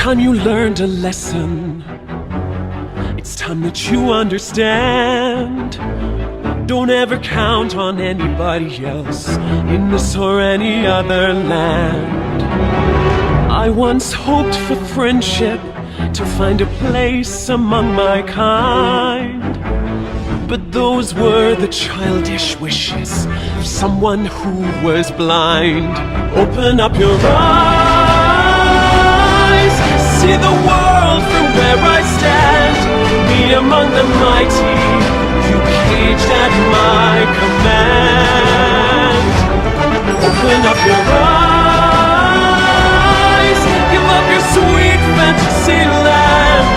time you learned a lesson. It's time that you understand. Don't ever count on anybody else in this or any other land. I once hoped for friendship, to find a place among my kind, but those were the childish wishes of someone who was blind. Open up your eyes, see the world from where I stand. Me among the mighty, you caged at my command. Open up your eyes, give up your sweet fantasy land.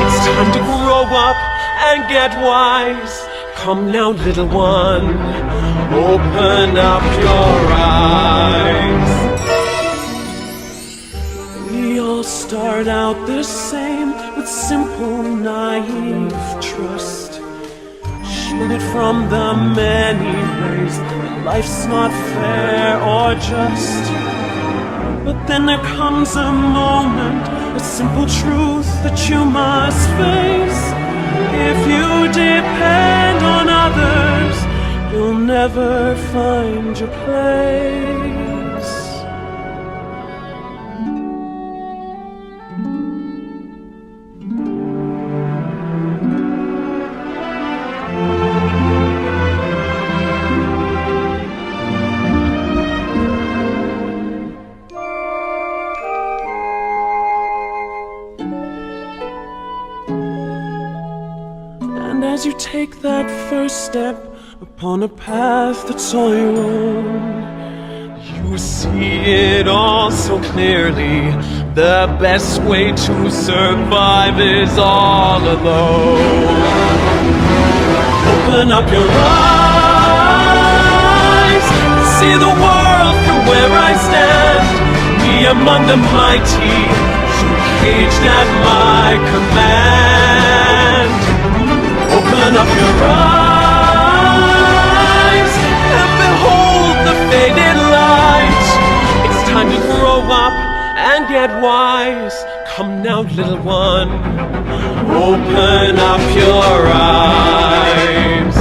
It's time to grow up and get wise. Come now, little one, open up your eyes. We all start out the same, with simple, naive trust, shielded from the many ways that life's not fair or just. But then there comes a moment, a simple truth that you must face. If you depend on others, you'll never find your place. And as you take that first step upon a path that's all your own, you see it all so clearly. The best way to survive is all alone. Open up your eyes, see the world from where I stand. Me among the mighty, you caged at my command. Open up your eyes and behold the faded light. It's time to grow up and get wise. Come now, little one, open up your eyes.